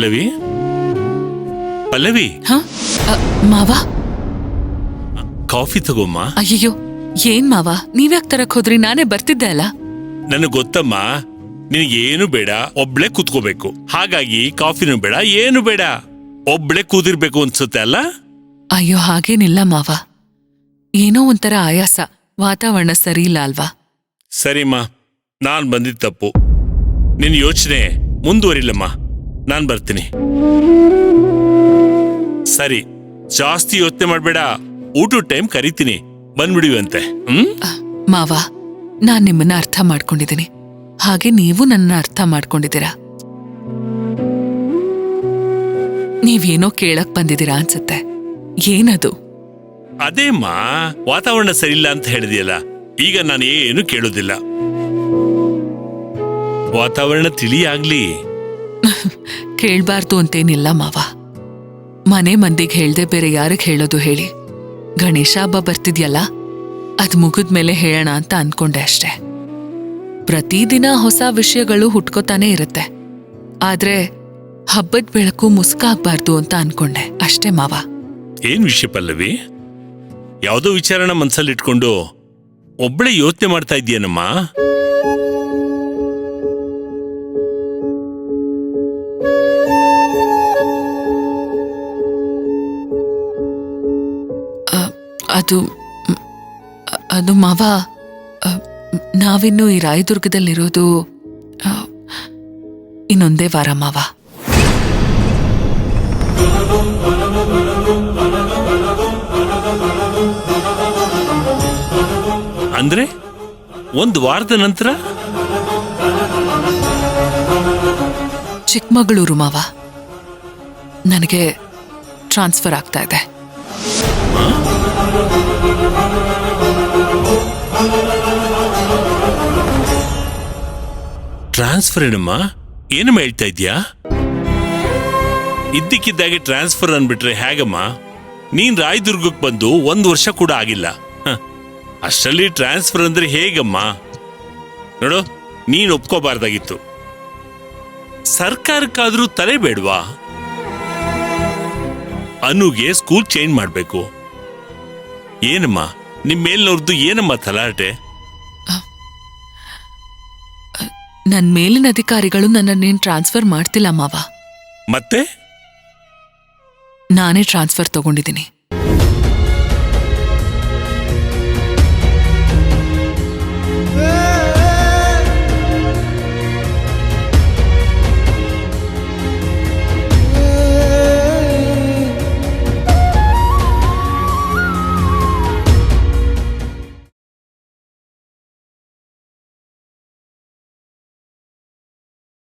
ಪಲ್ಲವಿ ಪಲ್ಲವಿ ಮಾವ ಕಾಫಿ ತಗೋಮ್ಮ. ಅಯ್ಯಯ್ಯೋ ಏನ್ ಮಾವ, ನೀವ್ಯಾಕ್ ತರಕ್ ಹೋದ್ರಿ? ನಾನೇ ಬರ್ತಿದ್ದೆ ಅಲ್ಲ. ನನಗೆ ಗೊತ್ತಮ್ಮ, ನಿನಗೇನು ಬೇಡ, ಒಬ್ಳೆ ಕೂತ್ಕೋಬೇಕು. ಹಾಗಾಗಿ ಕಾಫಿನೂ ಬೇಡ, ಏನು ಬೇಡ, ಒಬ್ಳೆ ಕೂದಿರ್ಬೇಕು ಅನ್ಸುತ್ತೆ ಅಲ್ಲ? ಅಯ್ಯೋ ಹಾಗೇನಿಲ್ಲ ಮಾವ, ಏನೋ ಒಂಥರ ಆಯಾಸ, ವಾತಾವರಣ ಸರಿ ಇಲ್ಲ ಅಲ್ವಾ? ಸರಿಮ್ಮ, ನಾನ್ ಬಂದಿದ್ದ ತಪ್ಪು. ನಿನ್ ಯೋಚನೆ ಮುಂದುವರಿಲ್ಲಮ್ಮ, ನಾನ್ ಬರ್ತೀನಿ. ಸರಿ, ಜಾಸ್ತಿ ಯೋಚನೆ ಮಾಡ್ಬೇಡ, ಊಟದ ಟೈಮ್ ಕರಿತೀನಿ, ಬಂದ್ಬಿಡಿವಂತೆ. ಮಾವ, ನಾನ್ ನಿಮ್ಮನ್ನ ಅರ್ಥ ಮಾಡ್ಕೊಂಡಿದ್ದೀನಿ, ಹಾಗೆ ನೀವು ನನ್ನ ಅರ್ಥ ಮಾಡ್ಕೊಂಡಿದ್ದೀರಾ. ನೀವೇನೋ ಕೇಳಕ್ ಬಂದಿದ್ದೀರಾ ಅನ್ಸುತ್ತೆ. ಏನದು? ಅದೇಮ್ಮ, ವಾತಾವರಣ ಸರಿಯಿಲ್ಲ ಅಂತ ಹೇಳಿದೆಯಲ್ಲ, ಈಗ ನಾನು ಏನು ಕೇಳೋದಿಲ್ಲ. ವಾತಾವರಣ ತಿಳಿಯಾಗ್ಲಿ. ಕೇಳ್ಬಾರ್ದು ಅಂತೇನಿಲ್ಲ ಮಾವ, ಮನೆ ಮಂದಿಗೆ ಹೇಳ್ದೆ ಬೇರೆ ಯಾರಿಗೆ ಹೇಳೋದು ಹೇಳಿ? ಗಣೇಶ ಹಬ್ಬ ಬರ್ತಿದ್ಯಲ್ಲ, ಅದ್ ಮುಗಿದ್ಮೇಲೆ ಹೇಳೋಣ ಅಂತ ಅನ್ಕೊಂಡೆ ಅಷ್ಟೆ. ಪ್ರತಿದಿನ ಹೊಸ ವಿಷಯಗಳು ಹುಟ್ಕೋತಾನೆ ಇರುತ್ತೆ, ಆದ್ರೆ ಹಬ್ಬದ ಬೆಳಕು ಮುಸ್ಕಾಗ್ಬಾರ್ದು ಅಂತ ಅನ್ಕೊಂಡೆ ಅಷ್ಟೇ ಮಾವ. ಏನ್ ವಿಷಯ ಪಲ್ಲವಿ? ಯಾವುದೋ ವಿಚಾರನ ಮನ್ಸಲ್ಲಿಟ್ಕೊಂಡು ಒಬ್ಬಳೆ ಯೋಚನೆ ಮಾಡ್ತಾ ಇದೀಯನಮ್ಮ? ಅದು ಮಾವ, ನಾವಿನ್ನು ಈ ರಾಯದುರ್ಗದಲ್ಲಿರೋದು ಇನ್ನೊಂದೇ ವಾರ ಮಾವ. ಅಂದ್ರೆ ಒಂದು ವಾರದ ನಂತರ ಚಿಕ್ಕಮಗಳೂರು ಮಾವ. ನನಗೆ ಟ್ರಾನ್ಸ್ಫರ್ ಆಗ್ತಾ ಇದೆ. ಟ್ರಾನ್ಸ್ಫರ್ ಏನಮ್ಮ? ಏನಮ್ಮ ಹೇಳ್ತಾ ಇದ್ಯಾ? ಇದ್ದಕ್ಕಿದ್ದಾಗೆ ಟ್ರಾನ್ಸ್ಫರ್ ಅನ್ಬಿಟ್ರೆ ಹೇಗಮ್ಮ? ನೀನ್ ರಾಯದುರ್ಗಕ್ಕೆ ಬಂದು 1 ವರ್ಷ ಕೂಡ ಆಗಿಲ್ಲ, ಅಷ್ಟರಲ್ಲಿ ಟ್ರಾನ್ಸ್ಫರ್ ಅಂದ್ರೆ ಹೇಗಮ್ಮ? ನೋಡು, ನೀನ್ ಒಪ್ಕೋಬಾರ್ದಾಗಿತ್ತು. ಸರ್ಕಾರಕ್ಕಾದ್ರೂ ತಲೆ ಬೇಡ್ವಾ? ಅನುಗೆ ಸ್ಕೂಲ್ ಚೇಂಜ್ ಮಾಡ್ಬೇಕು. ಏನಮ್ಮ ನಿಮ್ ಮೇಲ್ನವ್ರದ್ದು ಏನಮ್ಮ ತಲಾಟೆ? ನನ್ ಮೇಲಿನ ಅಧಿಕಾರಿಗಳು ನನ್ನನ್ನೇನ್ ಟ್ರಾನ್ಸ್ಫರ್ ಮಾಡ್ತಿಲ್ಲ ಮಾವ. ಮತ್ತೆ ನಾನೇ ಟ್ರಾನ್ಸ್ಫರ್ ತಗೊಂಡಿದ್ದೀನಿ.